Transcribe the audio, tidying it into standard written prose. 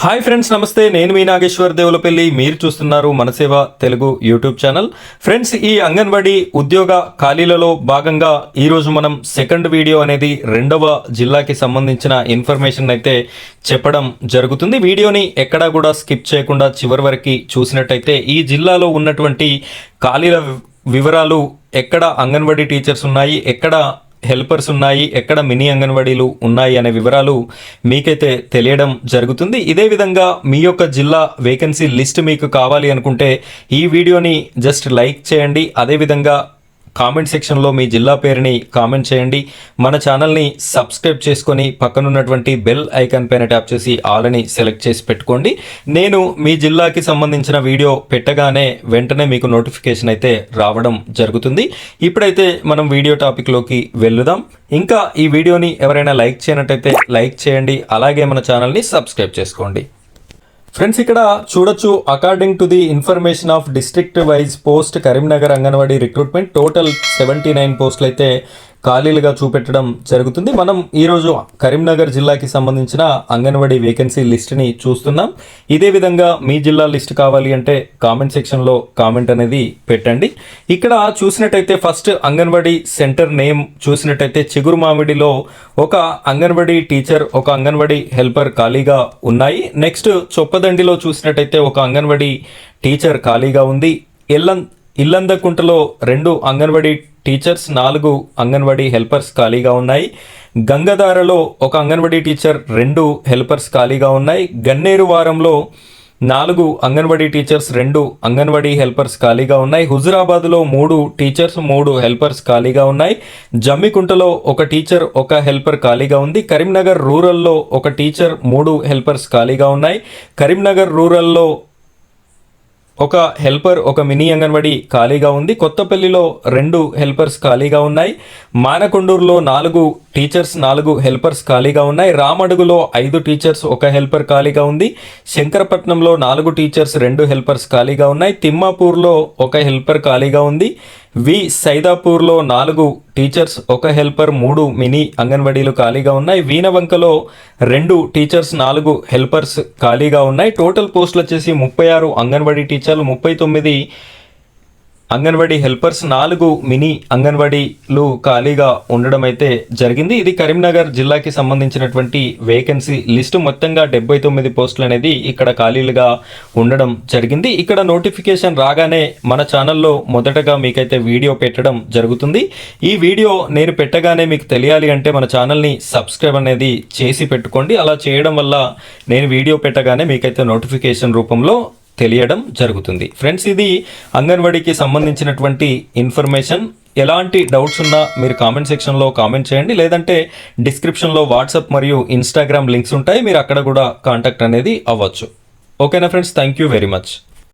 Hi friends, నమస్తే. నేను మీ నాగేశ్వర్ దేవులపల్లి. మీరు చూస్తున్నారు మనసేవ తెలుగు యూట్యూబ్ ఛానల్. ఫ్రెండ్స్, ఈ అంగన్వాడీ ఉద్యోగ ఖాళీలలో భాగంగా ఈరోజు మనం సెకండ్ వీడియో అనేది రెండవ జిల్లాకి సంబంధించిన ఇన్ఫర్మేషన్ అయితే చెప్పడం జరుగుతుంది. వీడియోని ఎక్కడా కూడా స్కిప్ చేయకుండా చివరి వరకు చూసినట్టయితే ఈ జిల్లాలో ఉన్నటువంటి ఖాళీల వివరాలు, ఎక్కడ అంగన్వాడీ టీచర్స్ ఉన్నాయి, ఎక్కడ హెల్పర్స్ ఉన్నాయి, ఎక్కడ మినీ అంగన్వాడీలు ఉన్నాయి అనే వివరాలు మీకైతే తెలియడం జరుగుతుంది. ఇదే విధంగా మీ యొక్క జిల్లా వేకెన్సీ లిస్ట్ మీకు కావాలి అనుకుంటే ఈ వీడియోని జస్ట్ లైక్ చేయండి. అదేవిధంగా కామెంట్ సెక్షన్లో మీ జిల్లా పేరుని కామెంట్ చేయండి. మన ఛానల్ని సబ్స్క్రైబ్ చేసుకొని పక్కనున్నటువంటి బెల్ ఐకాన్ పైన ట్యాప్ చేసి ఆల్ అని సెలెక్ట్ చేసి పెట్టుకోండి. నేను మీ జిల్లాకి సంబంధించిన వీడియో పెట్టగానే వెంటనే మీకు నోటిఫికేషన్ అయితే రావడం జరుగుతుంది. ఇప్పుడైతే మనం వీడియో టాపిక్లోకి వెళ్దాం. ఇంకా ఈ వీడియోని ఎవరైనా లైక్ చేయనట్టయితే లైక్ చేయండి. అలాగే మన ఛానల్ని సబ్స్క్రైబ్ చేసుకోండి. ఫ్రెండ్స్, ఇక్కడ చూడొచ్చు, according to the information of district wise post Karimnagar anganwadi recruitment total 79 పోస్టులు అయితే ఖాళీలుగా చూపెట్టడం జరుగుతుంది. మనం ఈరోజు కరీంనగర్ జిల్లాకి సంబంధించిన అంగన్వాడీ వేకెన్సీ లిస్ట్ని చూస్తున్నాం. ఇదే విధంగా మీ జిల్లా లిస్ట్ కావాలి అంటే కామెంట్ సెక్షన్లో కామెంట్ అనేది పెట్టండి. ఇక్కడ చూసినట్టయితే ఫస్ట్ అంగన్వాడీ సెంటర్ నేమ్ చూసినట్టయితే చిగురుమామిడిలో ఒక అంగన్వాడీ టీచర్, ఒక అంగన్వాడీ హెల్పర్ ఖాళీగా ఉన్నాయి. నెక్స్ట్ చొప్పదండిలో చూసినట్టయితే ఒక అంగన్వాడీ టీచర్ ఖాళీగా ఉంది. ఇల్లందకుంటలో 2 అంగన్వాడీ టీచర్స్, 4 అంగన్వాడీ హెల్పర్స్ ఖాళీగా ఉన్నాయి. గంగధారలో ఒక అంగన్వాడీ టీచర్, 2 హెల్పర్స్ ఖాళీగా ఉన్నాయి. గన్నేరు వారంలో 4 అంగన్వాడీ టీచర్స్, 2 అంగన్వాడీ హెల్పర్స్ ఖాళీగా ఉన్నాయి. హుజురాబాద్లో 3 టీచర్స్, 3 హెల్పర్స్ ఖాళీగా ఉన్నాయి. జమ్మికుంటలో ఒక టీచర్, ఒక హెల్పర్ ఖాళీగా ఉంది. కరీంనగర్ రూరల్లో ఒక టీచర్, 3 హెల్పర్స్ ఖాళీగా ఉన్నాయి. కరీంనగర్ రూరల్లో ఒక హెల్పర్, ఒక మినీ అంగన్వాడీ ఖాళీగా ఉంది. కొత్తపల్లిలో 2 హెల్పర్స్ ఖాళీగా ఉన్నాయి. మానకొండూరులో 4 టీచర్స్, 4 హెల్పర్స్ ఖాళీగా ఉన్నాయి. రామడుగులో 5 టీచర్స్, ఒక హెల్పర్ ఖాళీగా ఉంది. శంకరపట్నంలో 4 టీచర్స్, 2 హెల్పర్స్ ఖాళీగా ఉన్నాయి. తిమ్మాపూర్లో ఒక హెల్పర్ ఖాళీగా ఉంది. సైదాపూర్లో 4 టీచర్స్, ఒక హెల్పర్, 3 మినీ అంగన్వాడీలు ఖాళీగా ఉన్నాయి. వీనవంకలో 2 టీచర్స్, 4 హెల్పర్స్ ఖాళీగా ఉన్నాయి. టోటల్ పోస్టులు వచ్చేసి 36 అంగన్వాడీ టీచర్లు, 39 అంగన్వాడీ హెల్పర్స్, 4 మినీ అంగన్వాడీలు ఖాళీగా ఉండడం అయితే జరిగింది. ఇది కరీంనగర్ జిల్లాకి సంబంధించినటువంటి వేకెన్సీ లిస్టు. మొత్తంగా 79 పోస్టులు అనేది ఇక్కడ ఖాళీలుగా ఉండడం జరిగింది. ఇక్కడ నోటిఫికేషన్ రాగానే మన ఛానల్లో మొదటగా మీకైతే వీడియో పెట్టడం జరుగుతుంది. ఈ వీడియో నేను పెట్టగానే మీకు తెలియాలి అంటే మన ఛానల్ని సబ్స్క్రైబ్ అనేది చేసి పెట్టుకోండి. అలా చేయడం వల్ల నేను వీడియో పెట్టగానే మీకైతే నోటిఫికేషన్ రూపంలో తెలియడం జరుగుతుంది. ఫ్రెండ్స్, ఇది అంగన్వాడీకి సంబంధించినటువంటి ఇన్ఫర్మేషన్. ఎలాంటి డౌట్స్ ఉన్నా మీరు కామెంట్ సెక్షన్లో కామెంట్ చేయండి. లేదంటే డిస్క్రిప్షన్లో వాట్సాప్ మరియు ఇన్స్టాగ్రామ్ లింక్స్ ఉంటాయి, మీరు అక్కడ కూడా కాంటాక్ట్ అనేది అవ్వచ్చు. ఓకేనా friends, thank you very much.